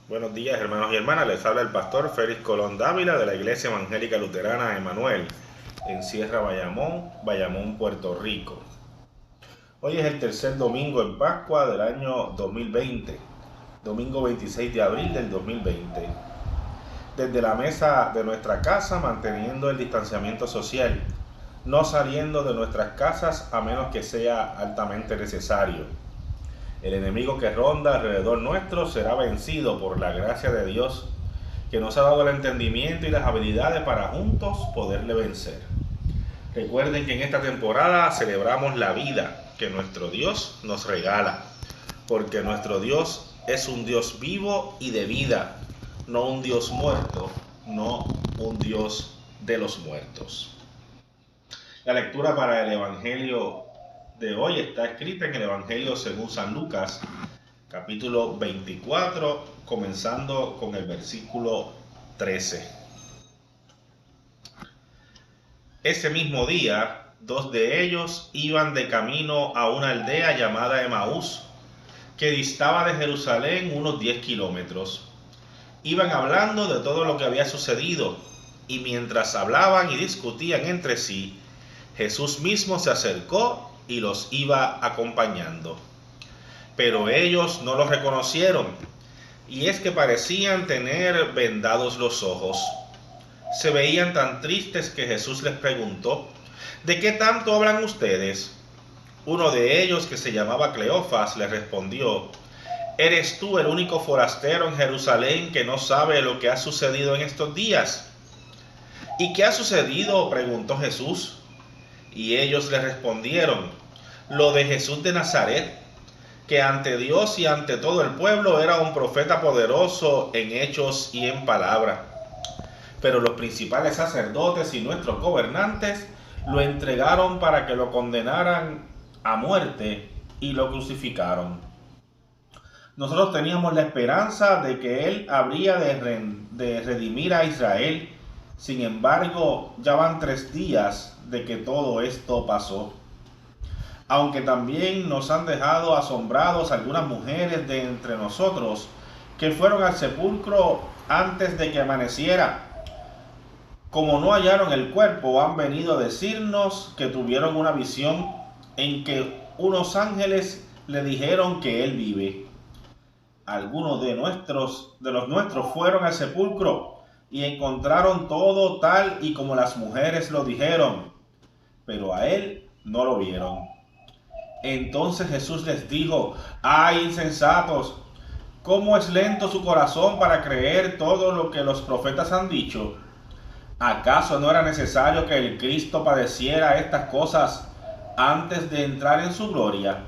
Buenos días, hermanos y hermanas. Les habla el pastor Félix Colón Dávila de la Iglesia Evangélica Luterana Emanuel en Sierra Bayamón, Bayamón, Puerto Rico. Hoy es el tercer domingo en Pascua del año 2020, domingo 26 de abril del 2020. Desde la mesa de nuestra casa, manteniendo el distanciamiento social, no saliendo de nuestras casas a menos que sea altamente necesario. El enemigo que ronda alrededor nuestro será vencido por la gracia de Dios, que nos ha dado el entendimiento y las habilidades para juntos poderle vencer. Recuerden que en esta temporada celebramos la vida que nuestro Dios nos regala, porque nuestro Dios es un Dios vivo y de vida, no un Dios muerto, no un Dios de los muertos. La lectura para el Evangelio de hoy está escrita en el Evangelio según San Lucas, capítulo 24, comenzando con el versículo 13. Ese mismo día, dos de ellos iban de camino a una aldea llamada Emaús, que distaba de Jerusalén unos 10 kilómetros. Iban hablando de todo lo que había sucedido, y mientras hablaban y discutían entre sí, Jesús mismo se acercó y los iba acompañando. Pero ellos no los reconocieron, y es que parecían tener vendados los ojos. Se veían tan tristes que Jesús les preguntó: ¿de qué tanto hablan ustedes? Uno de ellos, que se llamaba Cleofas, le respondió: ¿eres tú el único forastero en Jerusalén que no sabe lo que ha sucedido en estos días? ¿Y qué ha sucedido?, preguntó Jesús. Y ellos le respondieron: lo de Jesús de Nazaret, que ante Dios y ante todo el pueblo era un profeta poderoso en hechos y en palabra. Pero los principales sacerdotes y nuestros gobernantes lo entregaron para que lo condenaran a muerte y lo crucificaron. Nosotros teníamos la esperanza de que él habría de redimir a Israel. Sin embargo, ya van 3 días de que todo esto pasó. Aunque también nos han dejado asombrados algunas mujeres de entre nosotros que fueron al sepulcro antes de que amaneciera. Como no hallaron el cuerpo, han venido a decirnos que tuvieron una visión en que unos ángeles le dijeron que él vive. Algunos de los nuestros fueron al sepulcro y encontraron todo tal y como las mujeres lo dijeron, pero a él no lo vieron. Entonces Jesús les dijo: ¡ay, insensatos! ¿Cómo es lento su corazón para creer todo lo que los profetas han dicho? ¿Acaso no era necesario que el Cristo padeciera estas cosas antes de entrar en su gloria?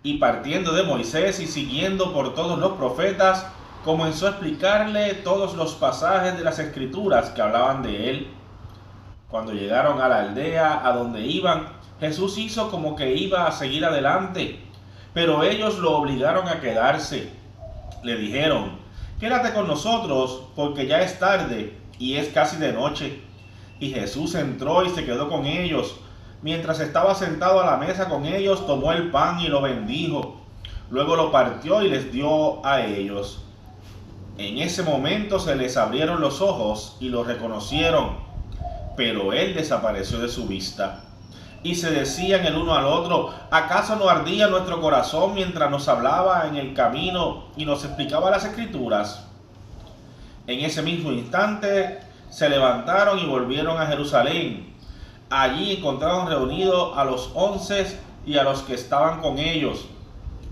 Y partiendo de Moisés y siguiendo por todos los profetas, comenzó a explicarle todos los pasajes de las Escrituras que hablaban de él. Cuando llegaron a la aldea a donde iban, Jesús hizo como que iba a seguir adelante, pero ellos lo obligaron a quedarse. Le dijeron: quédate con nosotros, porque ya es tarde y es casi de noche. Y Jesús entró y se quedó con ellos. Mientras estaba sentado a la mesa con ellos, tomó el pan y lo bendijo. Luego lo partió y les dio a ellos. En ese momento se les abrieron los ojos y lo reconocieron, pero él desapareció de su vista. Y se decían el uno al otro: ¿acaso no ardía nuestro corazón mientras nos hablaba en el camino y nos explicaba las Escrituras? En ese mismo instante se levantaron y volvieron a Jerusalén. Allí encontraron reunidos a los 11 y a los que estaban con ellos,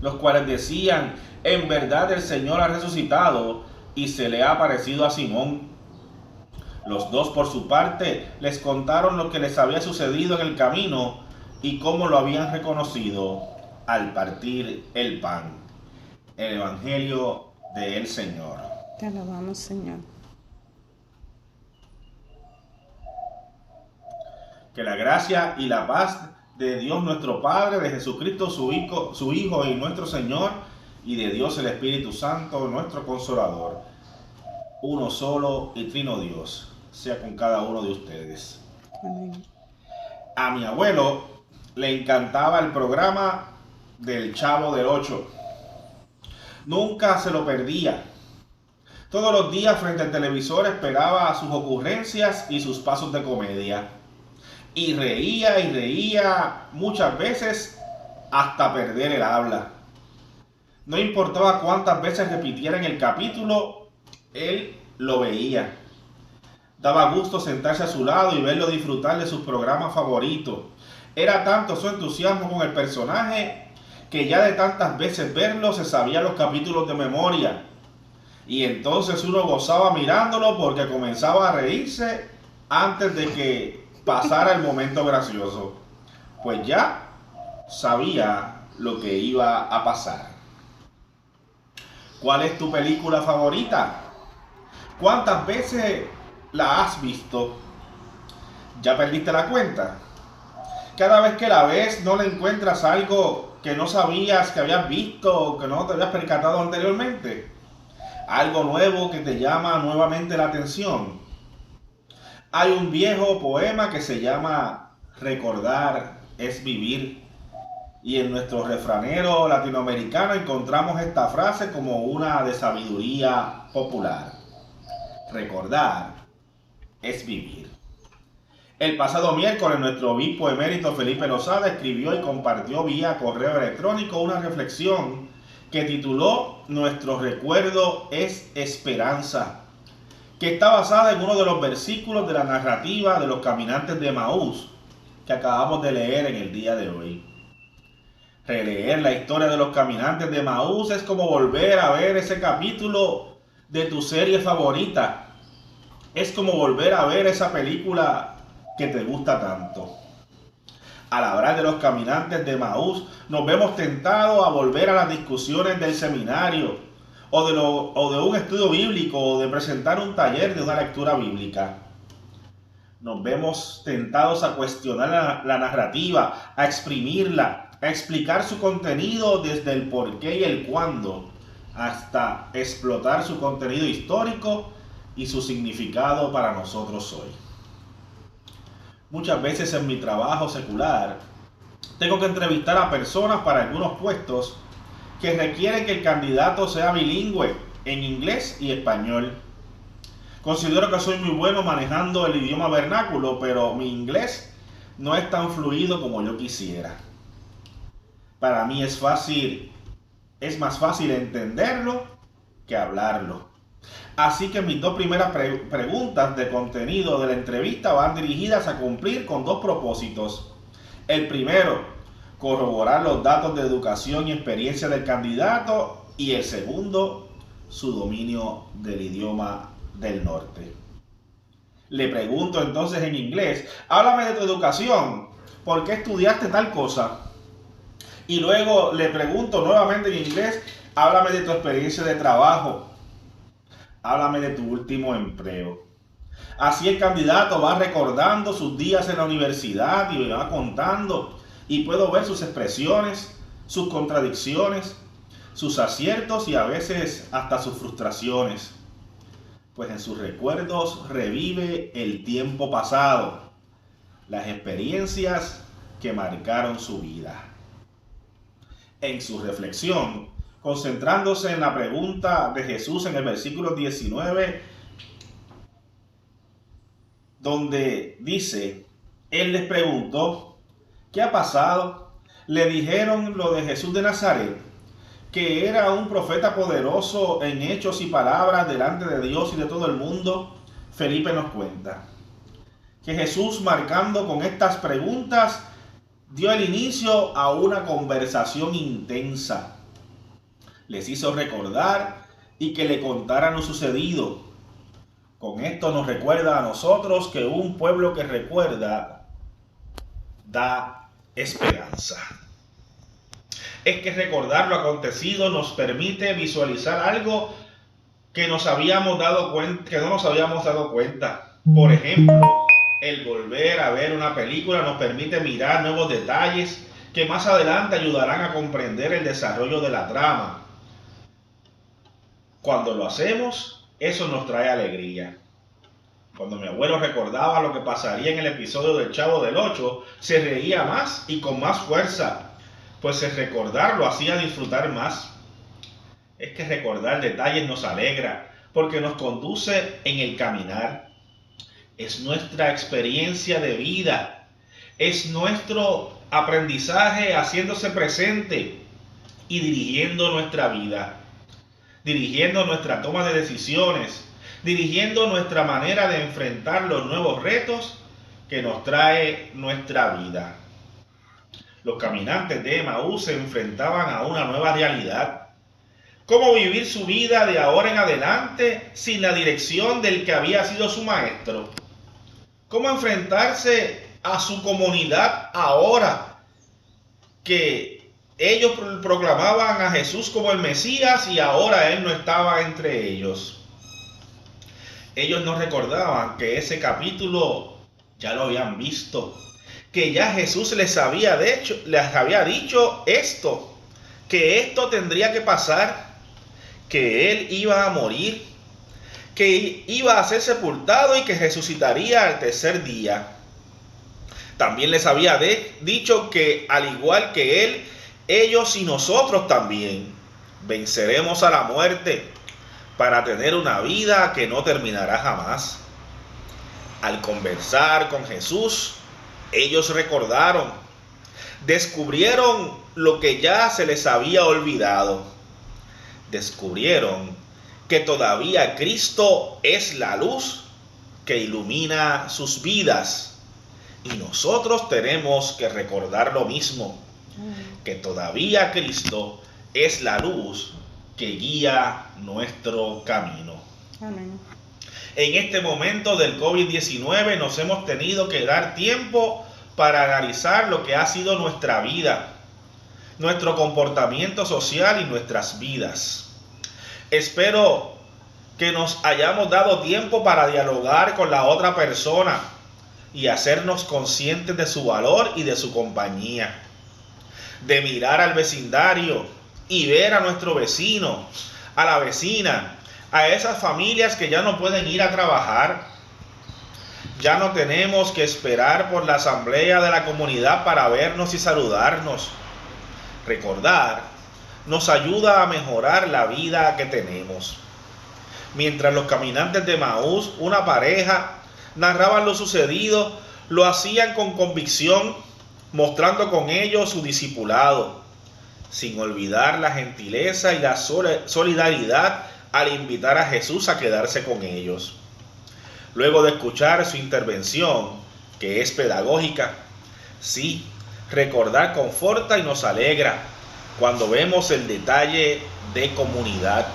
los cuales decían: en verdad el Señor ha resucitado y se le ha aparecido a Simón. Los dos, por su parte, les contaron lo que les había sucedido en el camino y cómo lo habían reconocido al partir el pan. El Evangelio del Señor. Te alabamos, Señor. Que la gracia y la paz de Dios nuestro Padre, de Jesucristo su Hijo y nuestro Señor, y de Dios el Espíritu Santo, nuestro Consolador, uno solo y trino Dios, sea con cada uno de ustedes. Amén. A mi abuelo le encantaba el programa del Chavo del Ocho. Nunca se lo perdía. Todos los días frente al televisor esperaba sus ocurrencias y sus pasos de comedia. Y reía, muchas veces hasta perder el habla. No importaba cuántas veces repitieran el capítulo, él lo veía. Daba gusto sentarse a su lado y verlo disfrutar de sus programas favoritos. Era tanto su entusiasmo con el personaje que ya de tantas veces verlo se sabía los capítulos de memoria. Y entonces uno gozaba mirándolo porque comenzaba a reírse antes de que pasara el momento gracioso. Pues ya sabía lo que iba a pasar. ¿Cuál es tu película favorita? ¿Cuántas veces la has visto? ¿Ya perdiste la cuenta? Cada vez que la ves no le encuentras algo que no sabías que habías visto o que no te habías percatado anteriormente. Algo nuevo que te llama nuevamente la atención. Hay un viejo poema que se llama Recordar es vivir. Y en nuestro refranero latinoamericano encontramos esta frase como una de sabiduría popular. Recordar es vivir. El pasado miércoles nuestro obispo emérito Felipe Lozada escribió y compartió vía correo electrónico una reflexión que tituló Nuestro recuerdo es esperanza, que está basada en uno de los versículos de la narrativa de los caminantes de Emaús que acabamos de leer en el día de hoy. Releer la historia de los caminantes de Emaús es como volver a ver ese capítulo de tu serie favorita. Es como volver a ver esa película que te gusta tanto. Al hablar de los caminantes de Emaús, nos vemos tentados a volver a las discusiones del seminario, o de un estudio bíblico, o de presentar un taller de una lectura bíblica. Nos vemos tentados a cuestionar la narrativa, a exprimirla, a explicar su contenido desde el por qué y el cuándo, hasta explotar su contenido histórico y su significado para nosotros hoy. Muchas veces en mi trabajo secular tengo que entrevistar a personas para algunos puestos que requieren que el candidato sea bilingüe en inglés y español. Considero que soy muy bueno manejando el idioma vernáculo, pero mi inglés no es tan fluido como yo quisiera. Para mí es más fácil entenderlo que hablarlo. Así que mis dos primeras preguntas de contenido de la entrevista van dirigidas a cumplir con dos propósitos. El primero, corroborar los datos de educación y experiencia del candidato, y el segundo, su dominio del idioma del norte. Le pregunto entonces en inglés, háblame de tu educación, ¿por qué estudiaste tal cosa? Y luego le pregunto nuevamente en inglés, háblame de tu experiencia de trabajo, háblame de tu último empleo. Así el candidato va recordando sus días en la universidad y me va contando, y puedo ver sus expresiones, sus contradicciones, sus aciertos y a veces hasta sus frustraciones. Pues en sus recuerdos revive el tiempo pasado, las experiencias que marcaron su vida. En su reflexión, concentrándose en la pregunta de Jesús en el versículo 19, donde dice, Él les preguntó, ¿qué ha pasado? Le dijeron lo de Jesús de Nazaret, que era un profeta poderoso en hechos y palabras delante de Dios y de todo el mundo. Felipe nos cuenta que Jesús, marcando con estas preguntas, dio el inicio a una conversación intensa. Les hizo recordar y que le contaran lo sucedido. Con esto nos recuerda a nosotros que un pueblo que recuerda da esperanza. Es que recordar lo acontecido nos permite visualizar algo que no nos habíamos dado cuenta. Por ejemplo, el volver a ver una película nos permite mirar nuevos detalles que más adelante ayudarán a comprender el desarrollo de la trama. Cuando lo hacemos, eso nos trae alegría. Cuando mi abuelo recordaba lo que pasaría en el episodio del Chavo del Ocho, se reía más y con más fuerza, pues el recordar lo hacía disfrutar más. Es que recordar detalles nos alegra, porque nos conduce en el caminar. Es nuestra experiencia de vida, es nuestro aprendizaje haciéndose presente y dirigiendo nuestra vida, dirigiendo nuestra toma de decisiones, dirigiendo nuestra manera de enfrentar los nuevos retos que nos trae nuestra vida. Los caminantes de Emaús se enfrentaban a una nueva realidad. ¿Cómo vivir su vida de ahora en adelante sin la dirección del que había sido su maestro? ¿Cómo enfrentarse a su comunidad ahora que ellos proclamaban a Jesús como el Mesías y ahora Él no estaba entre ellos? Ellos no recordaban que ese capítulo ya lo habían visto, que ya Jesús les había dicho esto, que esto tendría que pasar, que Él iba a morir, que iba a ser sepultado y que resucitaría al tercer día. También les había dicho que al igual que Él, ellos y nosotros también venceremos a la muerte para tener una vida que no terminará jamás. Al conversar con Jesús, ellos recordaron, descubrieron lo que ya se les había olvidado. Descubrieron que todavía Cristo es la luz que ilumina sus vidas. Y nosotros tenemos que recordar lo mismo, que todavía Cristo es la luz que guía nuestro camino. Amén. En este momento del COVID-19 nos hemos tenido que dar tiempo para analizar lo que ha sido nuestra vida, nuestro comportamiento social y nuestras vidas. Espero que nos hayamos dado tiempo para dialogar con la otra persona y hacernos conscientes de su valor y de su compañía. De mirar al vecindario y ver a nuestro vecino, a la vecina, a esas familias que ya no pueden ir a trabajar. Ya no tenemos que esperar por la asamblea de la comunidad para vernos y saludarnos. Recordar nos ayuda a mejorar la vida que tenemos. Mientras los caminantes de Emaús, una pareja, narraban lo sucedido, lo hacían con convicción, mostrando con ello su discipulado, sin olvidar la gentileza y la solidaridad al invitar a Jesús a quedarse con ellos. Luego de escuchar su intervención, que es pedagógica, sí, recordar conforta y nos alegra cuando vemos el detalle de comunidad.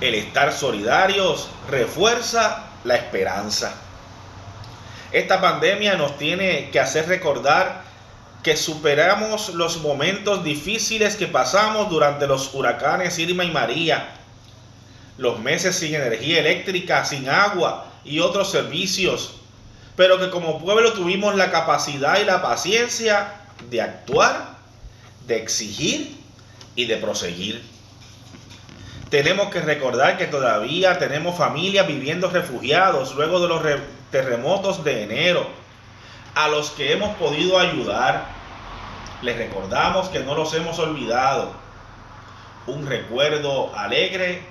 El estar solidarios refuerza la esperanza. Esta pandemia nos tiene que hacer recordar que superamos los momentos difíciles que pasamos durante los huracanes Irma y María, los meses sin energía eléctrica, sin agua y otros servicios, pero que como pueblo tuvimos la capacidad y la paciencia de actuar, de exigir y de proseguir. Tenemos que recordar que todavía tenemos familias viviendo refugiados luego de los terremotos de enero, a los que hemos podido ayudar. Les recordamos que no los hemos olvidado. Un recuerdo alegre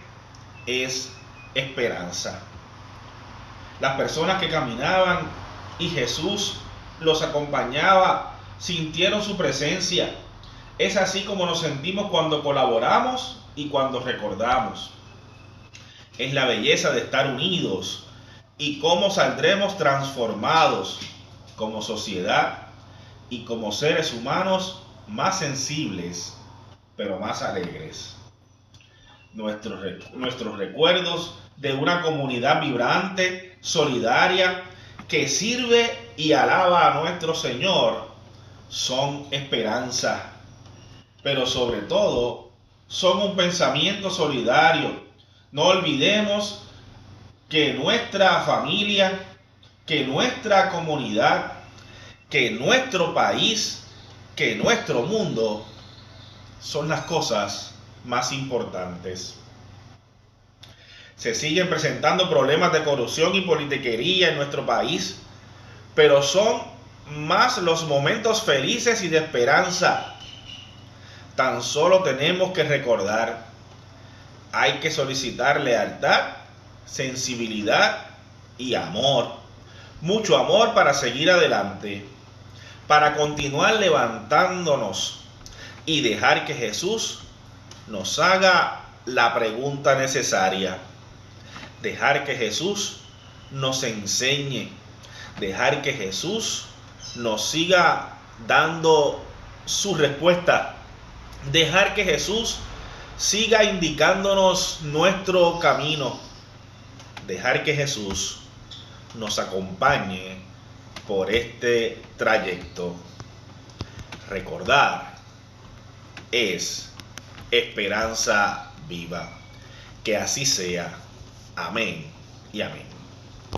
es esperanza. Las personas que caminaban y Jesús los acompañaba sintieron su presencia. Es así como nos sentimos cuando colaboramos y cuando recordamos. Es la belleza de estar unidos y cómo saldremos transformados como sociedad y como seres humanos más sensibles, pero más alegres. Nuestros recuerdos de una comunidad vibrante, solidaria, que sirve y alaba a nuestro Señor, son esperanza, pero sobre todo son un pensamiento solidario. No olvidemos que nuestra familia, que nuestra comunidad, que nuestro país, que nuestro mundo son las cosas más importantes. Se siguen presentando problemas de corrupción y politiquería en nuestro país, pero son más los momentos felices y de esperanza. Tan solo tenemos que recordar hay que solicitar lealtad, sensibilidad y amor. Mucho amor para seguir adelante, para continuar levantándonos y dejar que Jesús nos haga la pregunta necesaria. Dejar que Jesús nos enseñe. Dejar que Jesús nos siga dando su respuesta. Dejar que Jesús siga indicándonos nuestro camino. Dejar que Jesús nos acompañe por este trayecto. Recordar es esperanza viva. Que así sea. Amén y amén.